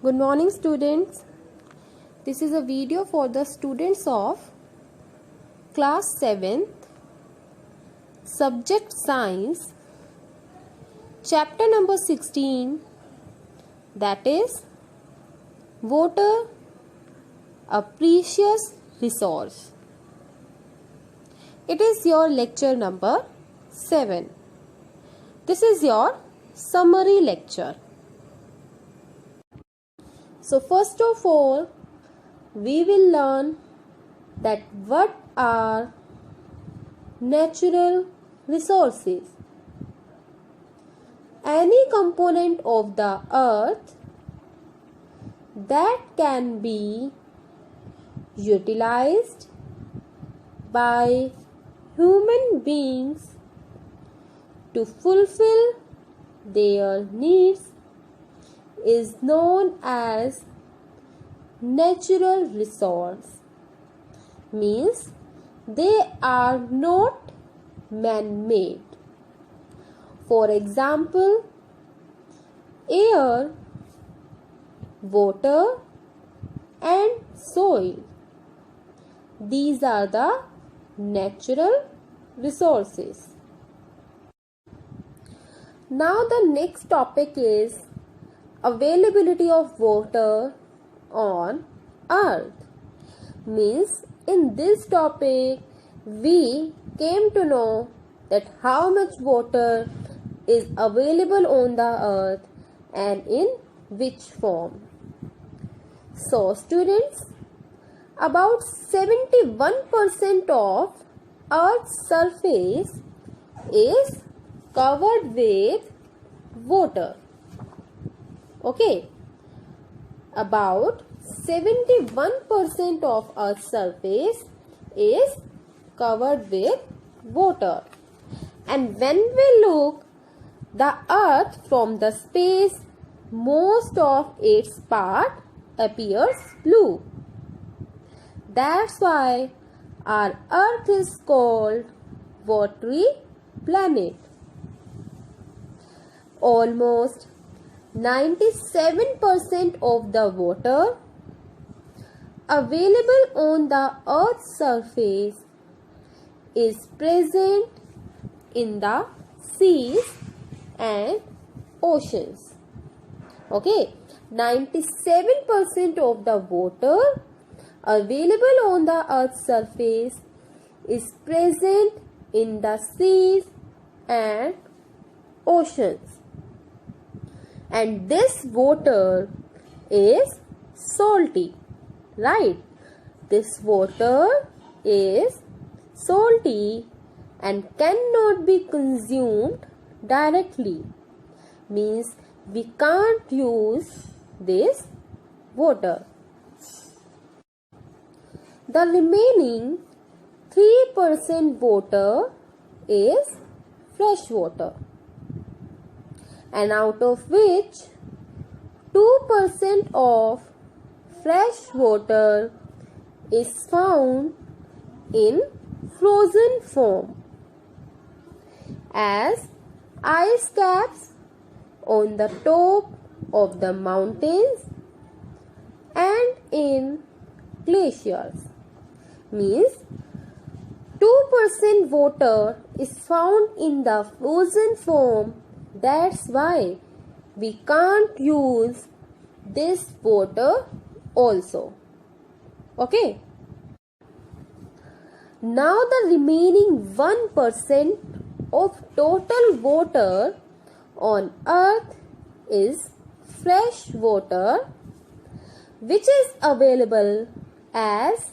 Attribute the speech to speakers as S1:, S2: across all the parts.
S1: Good morning students. This is a video for the students of class 7th subject science chapter number 16, that is water, a precious resource. It is your lecture number 7. This is your summary lecture. So first of all, we will learn that what are natural resources. Any component of the earth that can be utilized by human beings to fulfill their needs is known as natural resource. Means they are not man-made. For example, air, water and soil. These are the natural resources. Now the next topic is availability of water on earth. Means in this topic we came to know that how much water is available on the earth and in which form. So students, about 71% of earth's surface is covered with water. Okay, about 71% of Earth's surface is covered with water. And when we look the Earth from the space, most of its part appears blue. That's why our Earth is called watery planet. Almost 97% of the water available on the earth's surface is present in the seas and oceans. Okay, 97% of the water available on the earth's surface is present in the seas and oceans. And this water is salty, right? This water is salty and cannot be consumed directly. Means we can't use this water. The remaining 3% water is fresh water, and out of which 2% of fresh water is found in frozen form as ice caps on the top of the mountains and in glaciers. Means 2% water is found in the frozen form. That's why we can't use this water also. Okay. Now the remaining 1% of total water on earth is fresh water, which is available as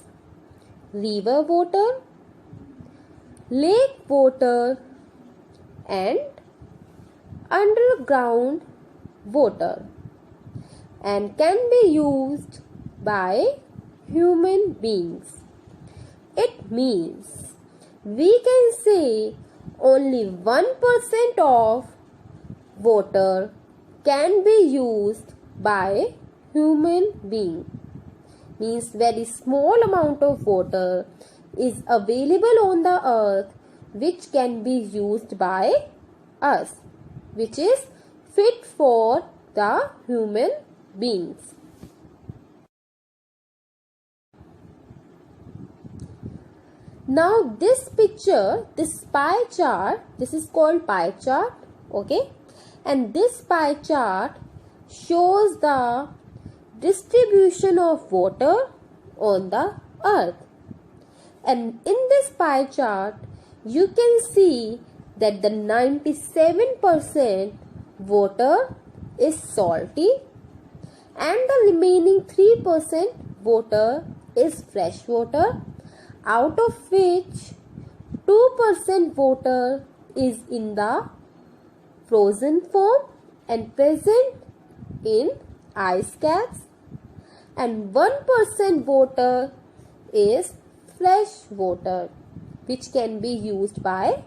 S1: river water, lake water and underground water, and can be used by human beings. It means we can say only 1% of water can be used by human being. Means very small amount of water is available on the earth which can be used by us, which is fit for the human beings. Now this picture, this pie chart, this is called pie chart, okay, and this pie chart shows the distribution of water on the earth. And in this pie chart, you can see that the 97% water is salty and the remaining 3% water is fresh water, out of which 2% water is in the frozen form and present in ice caps, and 1% water is fresh water which can be used by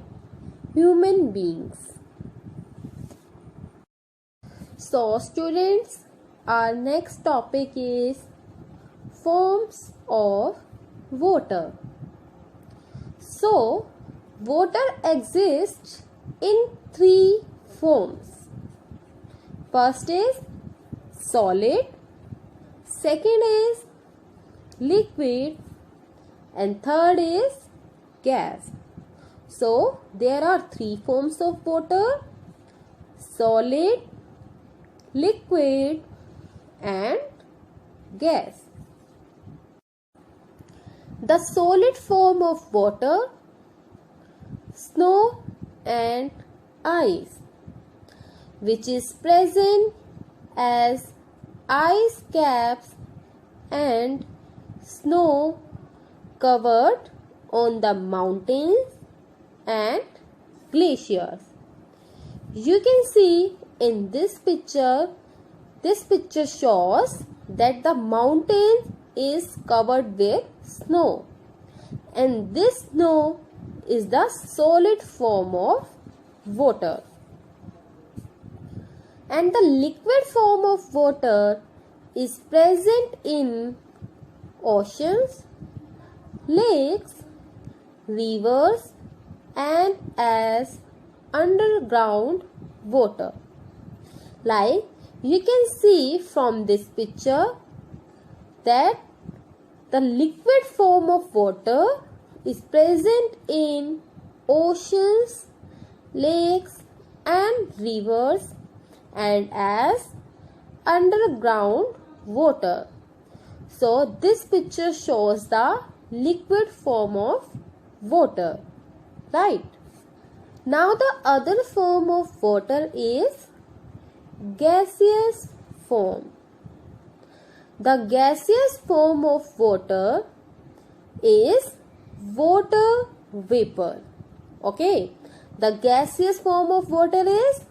S1: human beings. So students, our next topic is forms of water. So water exists in 3 forms. First is solid, second is liquid, and third is gas. So there are 3 forms of water: solid, liquid, and gas. The solid form of water, snow and ice, which is present as ice caps and snow covered on the mountains and glaciers. You can see in this picture shows that the mountain is covered with snow, and this snow is the solid form of water. And the liquid form of water is present in oceans, lakes, rivers, and as underground water. Like you can see from this picture that the liquid form of water is present in oceans, lakes, and rivers, and as underground water. So this picture shows the liquid form of water, right? Now the other form of water is gaseous form. The gaseous form of water is water vapor. Okay, the gaseous form of water is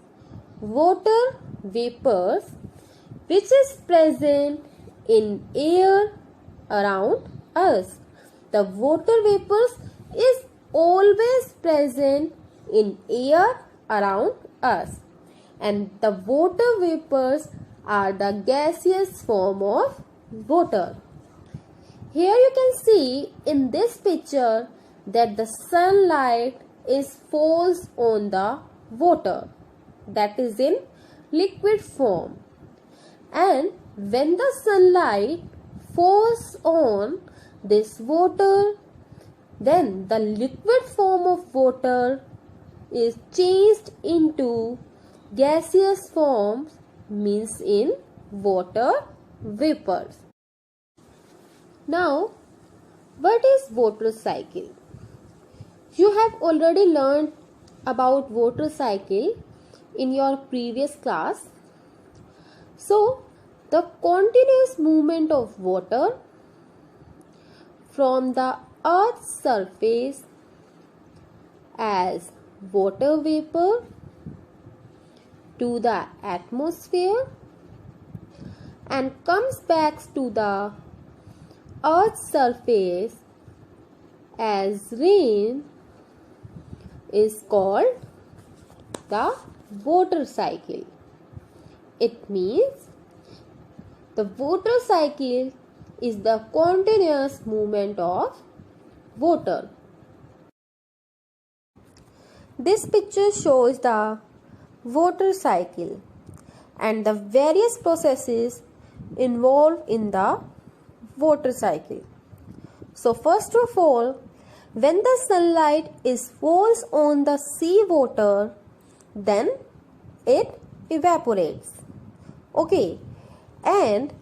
S1: water vapors, which is present in air around us. The water vapors is always present in air around us, and the water vapors are the gaseous form of water. Here you can see in this picture that the sunlight falls on the water, that is in liquid form, and when the sunlight falls on this water, then the liquid form of water is changed into gaseous forms, means in water vapors. Now, what is water cycle? You have already learned about water cycle in your previous class. So, the continuous movement of water from the earth's surface as water vapor to the atmosphere and comes back to the earth's surface as rain is called the water cycle. It means the water cycle is the continuous movement of water. This picture shows the water cycle and the various processes involved in the water cycle. So first of all, when the sunlight falls on the sea water, then it evaporates, okay, and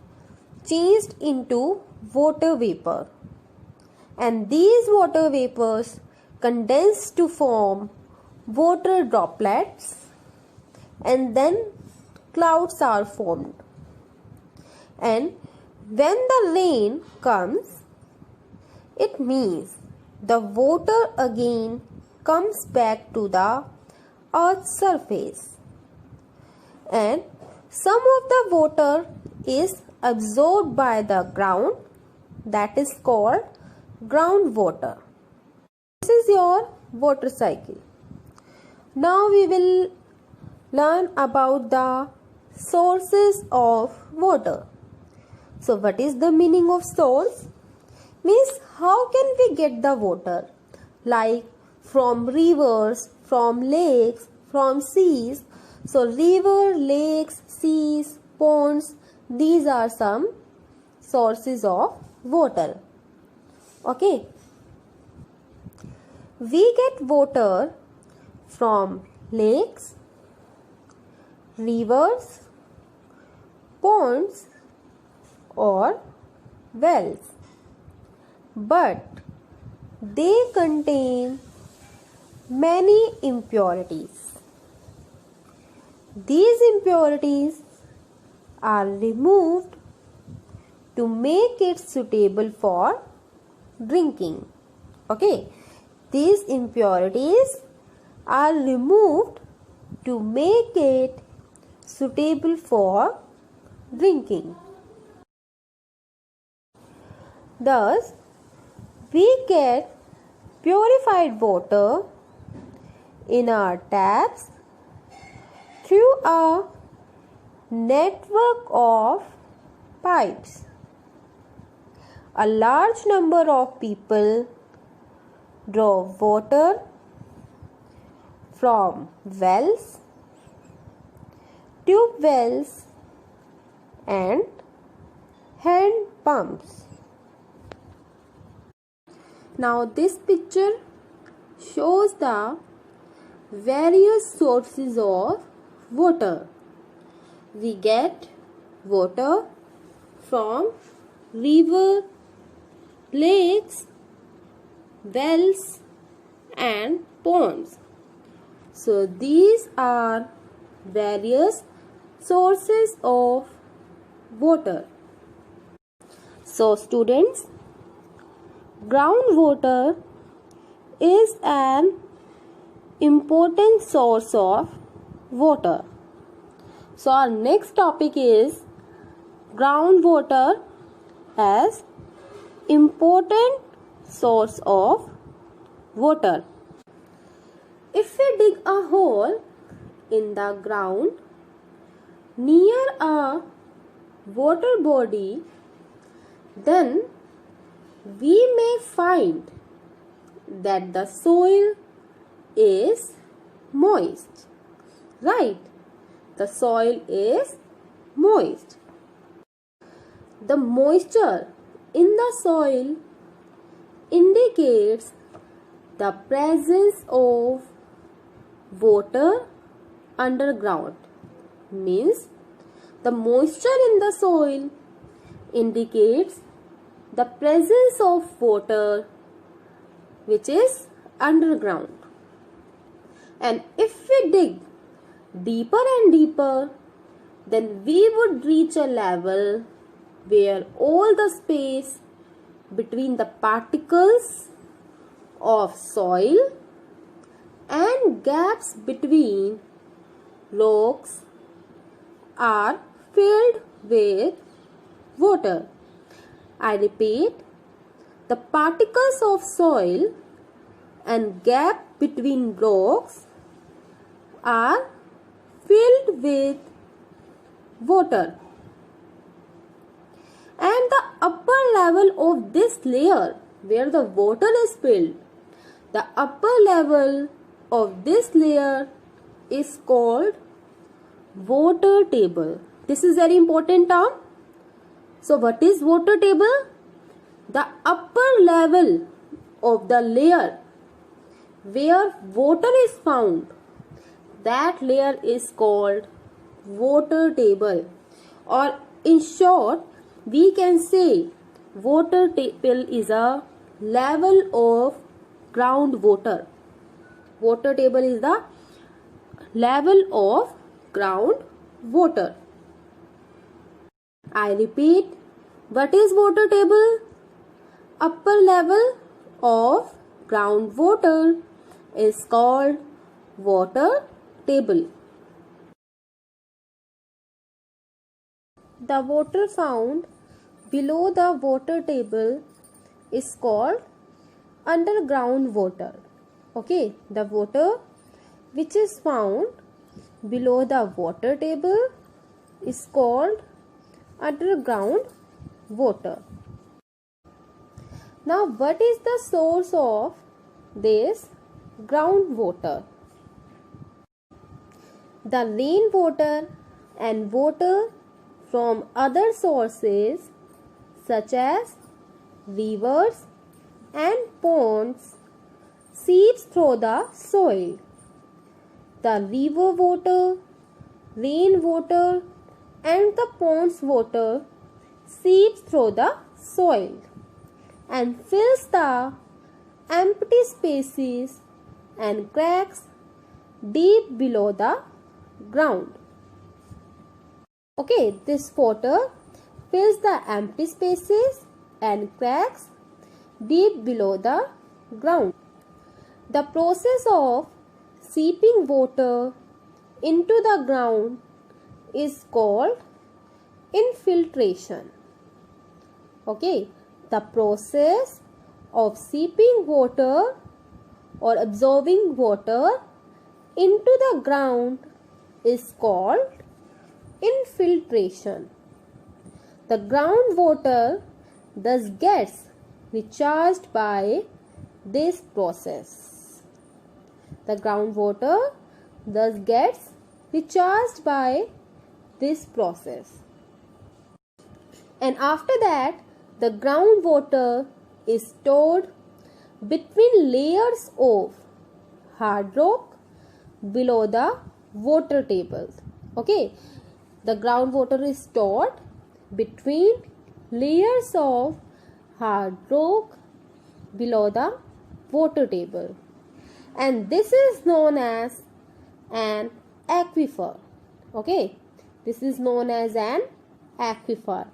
S1: changed into water vapor, and these water vapors condense to form water droplets, and then clouds are formed. And when the rain comes, it means the water again comes back to the earth's surface, and some of the water is absorbed by the ground, that is called groundwater. This is your water cycle. Now we will learn about the sources of water. So what is the meaning of source? Means how can we get the water? Like from rivers, from lakes, from seas. So river, lakes, seas, ponds, these are some sources of water. Okay. We get water from lakes, rivers, ponds or wells, but they contain many impurities. These impurities are removed to make it suitable for drinking. Okay, these impurities are removed to make it suitable for drinking. Thus, we get purified water in our taps through a network of pipes. A large number of people draw water from wells, tube wells and hand pumps. Now this picture shows the various sources of water. We get water from river, lakes, wells and ponds. So these are various sources of water. So students, groundwater is an important source of water. So our next topic is groundwater as important source of water. If we dig a hole in the ground near a water body, then we may find that the soil is moist. Right? The soil is moist. The moisture in the soil indicates the presence of water underground. Means the moisture in the soil indicates the presence of water which is underground. And if we dig deeper and deeper, then we would reach a level where all the space between the particles of soil and gaps between rocks are filled with water. I repeat, the particles of soil and gap between rocks are filled with water. And the upper level of this layer where the water is filled, the upper level of this layer is called water table. This is very important term. So what is water table? The upper level of the layer where water is found, that layer is called water table, or in short we can say water table is a level of groundwater. Water table is the level of groundwater. I repeat, what is water table? Upper level of groundwater is called water table. The water found below the water table is called underground water. Okay, the water which is found below the water table is called underground water. Now, what is the source of this groundwater? The rainwater and water from other sources such as rivers and ponds seeps through the soil. The river water, rainwater and the pond's water seeps through the soil and fills the empty spaces and cracks deep below the ground. Okay, this water fills the empty spaces and cracks deep below the ground. The process of seeping water into the ground is called infiltration. Okay, the process of seeping water or absorbing water into the ground is called infiltration. The groundwater thus gets recharged by this process. The groundwater thus gets recharged by this process. And after that, the groundwater is stored between layers of hard rock below the water table. Okay, the groundwater is stored between layers of hard rock below the water table, and this is known as an aquifer. Okay, this is known as an aquifer.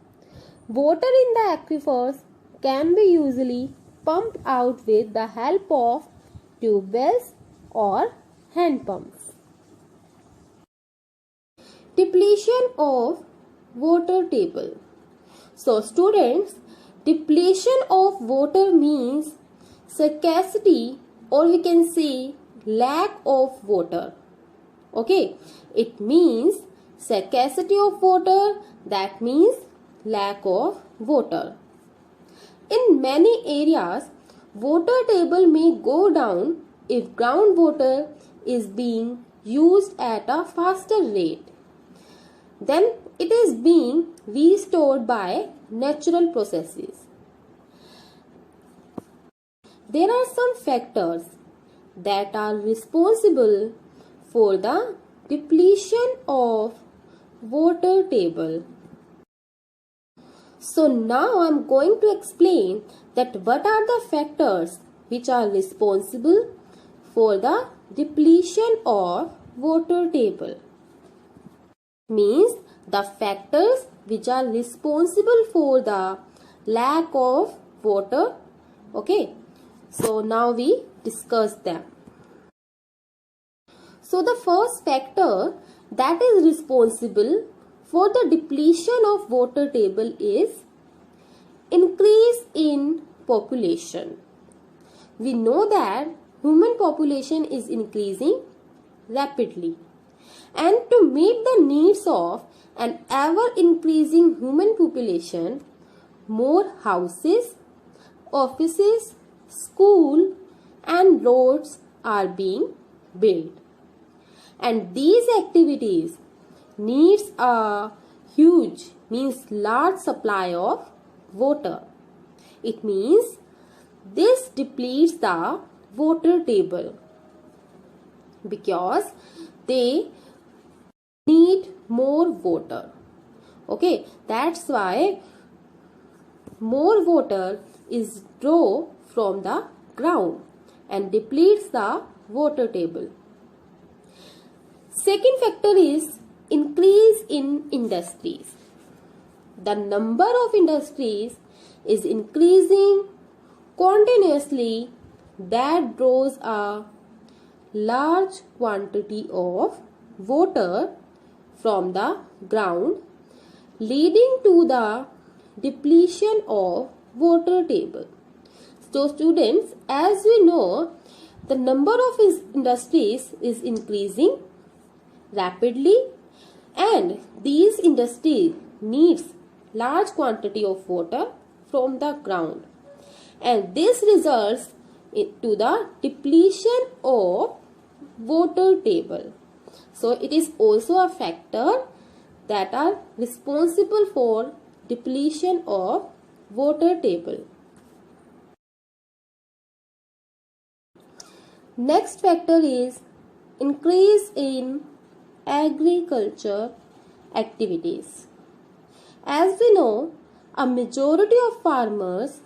S1: Water in the aquifers can be usually pumped out with the help of tube wells or hand pumps. Depletion of water table. So students, depletion of water means scarcity, or we can say lack of water. Okay, it means scarcity of water, that means lack of water. In many areas, water table may go down if groundwater is being used at a faster rate. Then it is being restored by natural processes. There are some factors that are responsible for the depletion of water table. So now I am going to explain that what are the factors which are responsible for the depletion of water table. Means the factors which are responsible for the lack of water. Okay, so now we discuss them. So the first factor that is responsible for the depletion of water table is increase in population. We know that human population is increasing rapidly, and to meet the needs of an ever increasing human population, more houses, offices, schools and roads are being built, and these activities needs a huge means large supply of water. It means this depletes the water table because they need more water. Okay, that's why more water is drawn from the ground and depletes the water table. Second factor is increase in industries. The number of industries is increasing continuously. That draws a large quantity of water from the ground, leading to the depletion of water table. So students, as we know, the number of industries is increasing rapidly, and these industries needs large quantity of water from the ground, and this results into the depletion of water table. So it is also a factor that are responsible for depletion of water table. Next factor is increase in agriculture activities. As we know, a majority of farmers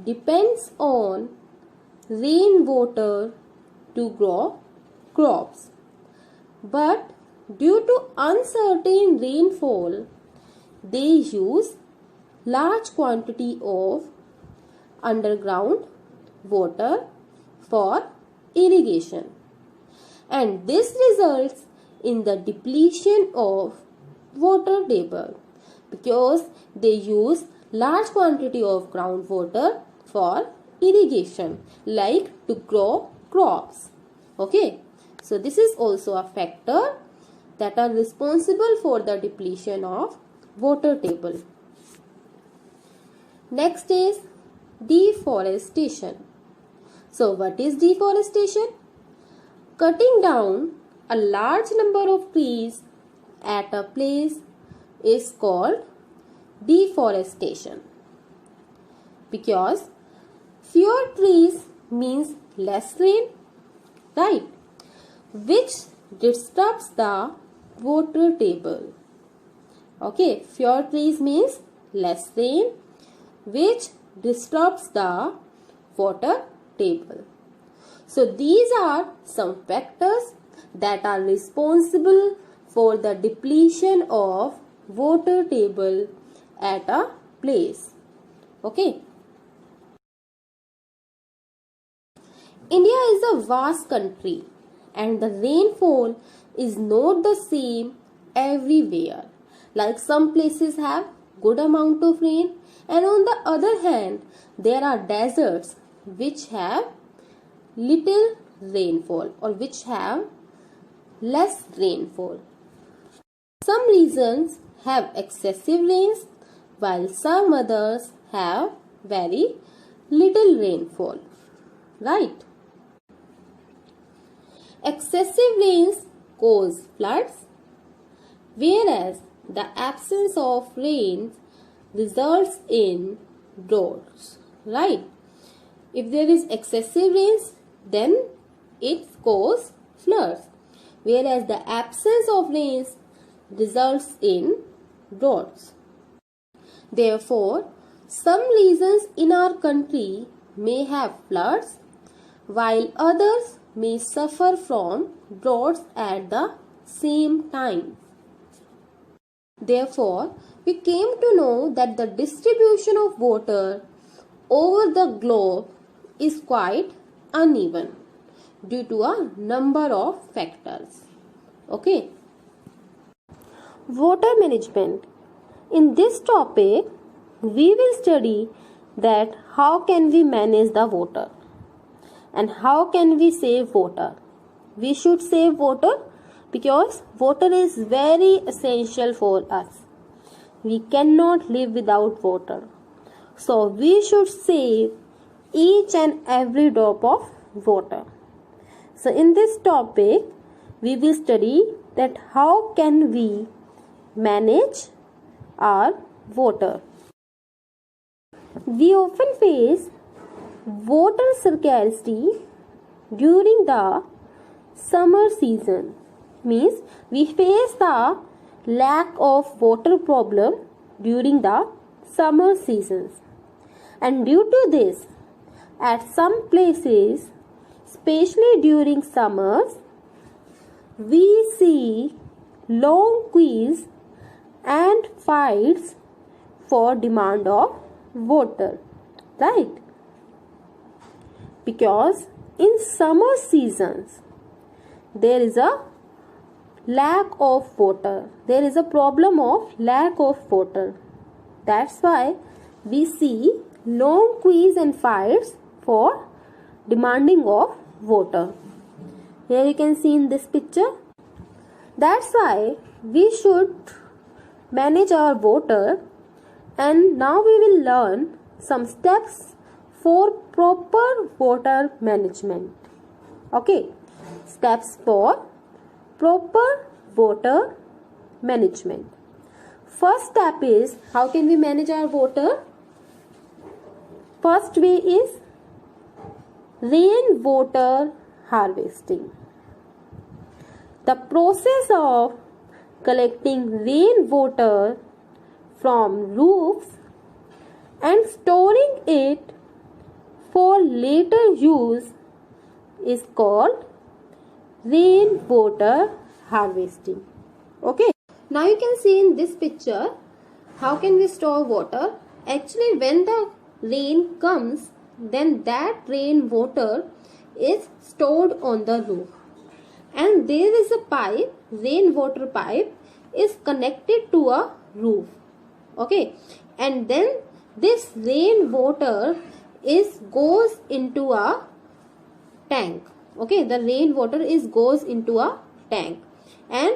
S1: depends on rainwater to grow crops. But due to uncertain rainfall, they use large quantity of underground water for irrigation, and this results in the depletion of water table because they use large quantity of groundwater for irrigation, like to grow crops. Okay, so this is also a factor that are responsible for the depletion of water table. Next is deforestation. So what is deforestation? Cutting down a large number of trees at a place is called deforestation, because fewer trees means less rain, right, which disrupts the water table. Okay, fewer trees means less rain, which disrupts the water table. So these are some factors that are responsible for the depletion of water table at a place. Okay. India is a vast country and the rainfall is not the same everywhere. Like some places have good amount of rain, and on the other hand there are deserts which have little rainfall or which have less rainfall. Some regions have excessive rains while some others have very little rainfall, right? Excessive rains cause floods, whereas the absence of rain results in droughts, right? If there is excessive rains, then it causes floods, whereas the absence of rains results in droughts. Therefore, some regions in our country may have floods, while others may suffer from droughts at the same time. Therefore, we came to know that the distribution of water over the globe is quite uneven due to a number of factors. Okay. Water management. In this topic, we will study that how can we manage the water and how can we save water. We should save water because water is very essential for us. We cannot live without water. So we should save each and every drop of water. So in this topic, we will study that how can we manage our water. We often face water scarcity during the summer season. Means we face the lack of water problem during the summer seasons. And due to this, at some places, especially during summers, we see long queues and fights for demand of water, right? Because in summer seasons there is a lack of water, there is a problem of lack of water. That's why we see long queues and fights for demanding of water. Here you can see in this picture. That's why we should manage our water, and now we will learn some steps for proper water management. Okay, steps for proper water management. First step is, how can we manage our water? First way is rainwater harvesting. The process of collecting rainwater from roofs and storing it for later use is called rainwater harvesting. Okay. Now you can see in this picture how can we store water. Actually, when the rain comes, then that rainwater is stored on the roof, and there is a pipe, rainwater pipe is connected to a roof. Okay, and then this rainwater goes into a tank. Okay, the rainwater goes into a tank, and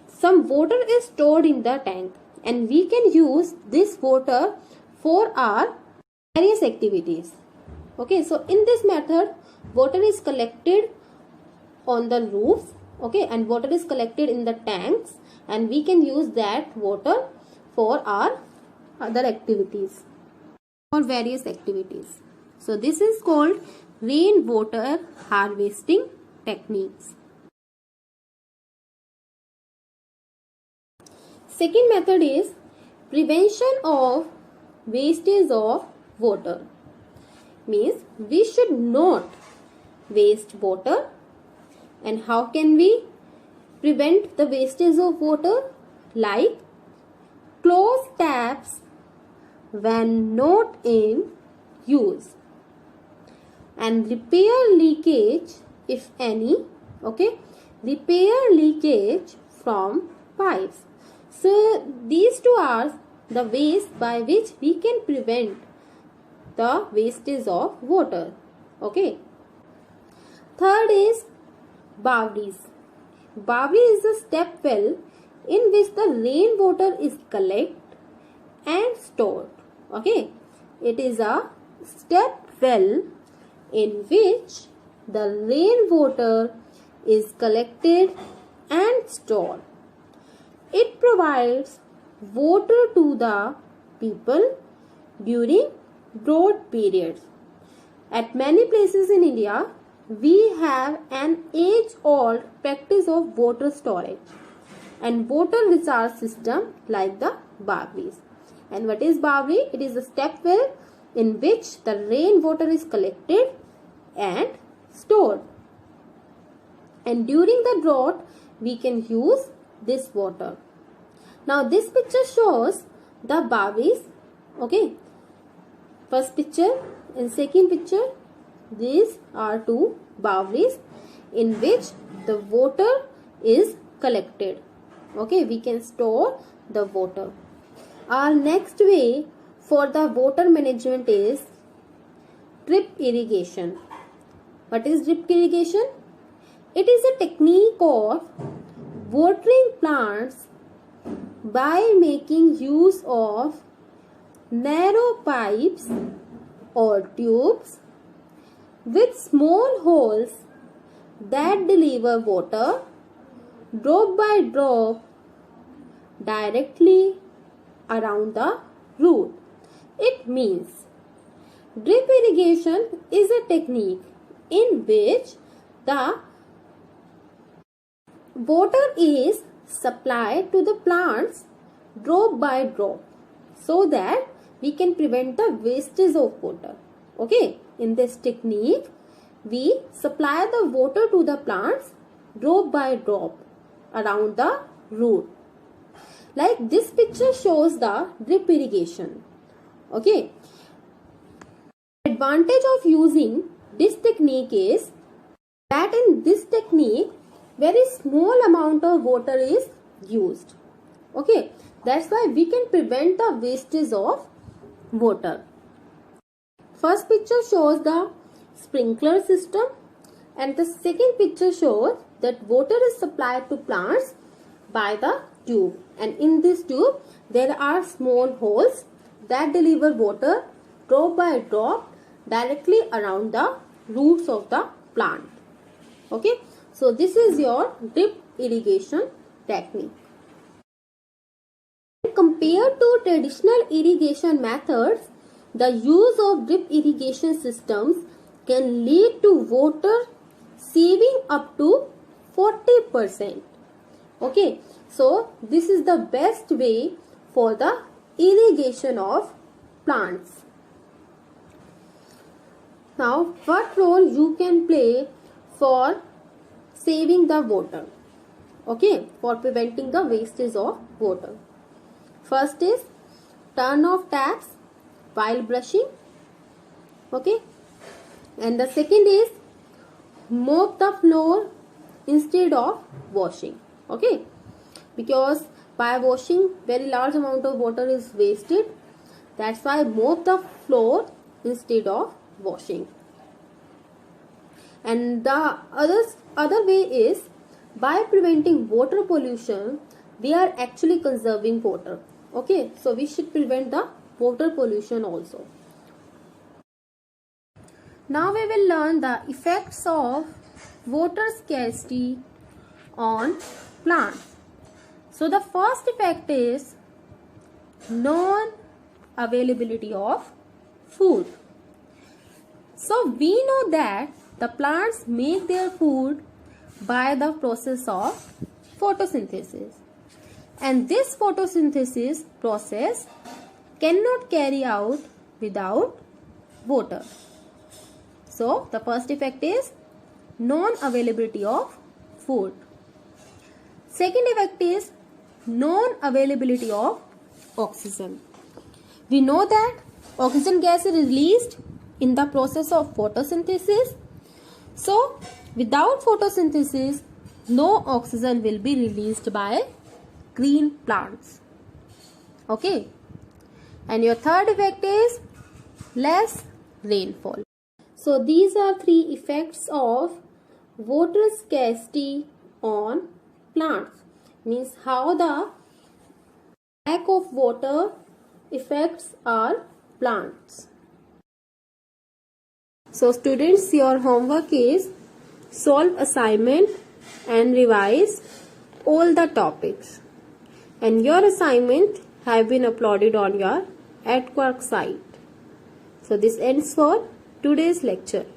S1: some water is stored in the tank, and we can use this water for our various activities. Okay, so in this method, water is collected on the roofs, okay, and water is collected in the tanks, and we can use that water for our other activities, for various activities. So this is called rainwater harvesting techniques. Second method is prevention of wastage of water. Means we should not waste water. And how can we prevent the wastage of water? Like close taps when not in use, and repair leakage if any. Okay, repair leakage from pipes. So these two are the ways by which we can prevent the wastage of water. Okay. Third is Bawris. Bawri is a step well in which the rainwater is collected and stored. Okay, it is a step well in which the rainwater is collected and stored. It provides water to the people during drought periods. At many places in India, we have an age-old practice of water storage and water recharge system like the Bawris. And what is Bawri? It is a step well in which the rainwater is collected and stored. And during the drought, we can use this water. Now this picture shows the Bawris. Okay. First picture and second picture. These are two Bawris in which the water is collected. Okay, we can store the water. Our next way for the water management is drip irrigation. What is drip irrigation? It is a technique of watering plants by making use of narrow pipes or tubes with small holes that deliver water drop by drop directly around the root. It means drip irrigation is a technique in which the water is supplied to the plants drop by drop so that we can prevent the wastage of water. Okay, in this technique, we supply the water to the plants drop by drop around the root. Like this picture shows the drip irrigation. Okay. Advantage of using this technique is that in this technique very small amount of water is used. Okay. That's why we can prevent the wastage of water. First picture shows the sprinkler system and the second picture shows that water is supplied to plants by the tube, and in this tube there are small holes that deliver water drop by drop directly around the roots of the plant. Okay, so this is your drip irrigation technique. Compared to traditional irrigation methods, the use of drip irrigation systems can lead to water saving up to 40%. Okay, so this is the best way for the irrigation of plants. Now, what role you can play for saving the water? Okay, for preventing the wastage of water. First is turn off taps while brushing. Okay, and the second is mop the floor instead of washing. Okay, because by washing very large amount of water is wasted. That's why mop the floor instead of washing. And the other way is by preventing water pollution, we are actually conserving water. Okay, so we should prevent the water pollution also. Now we will learn the effects of water scarcity on plants. So the first effect is non-availability of food. So we know that the plants make their food by the process of photosynthesis, and this photosynthesis process cannot carry out without water. So the first effect is non-availability of food. Second effect is non-availability of oxygen. We know that oxygen gas is released in the process of photosynthesis. So without photosynthesis, no oxygen will be released by green plants. Okay, and your third effect is less rainfall. So these are three effects of water scarcity on plants. Means how the lack of water affects our plants. So students, your homework is solve assignment and revise all the topics. And your assignment have been uploaded on your @Quark site. So this ends for today's lecture.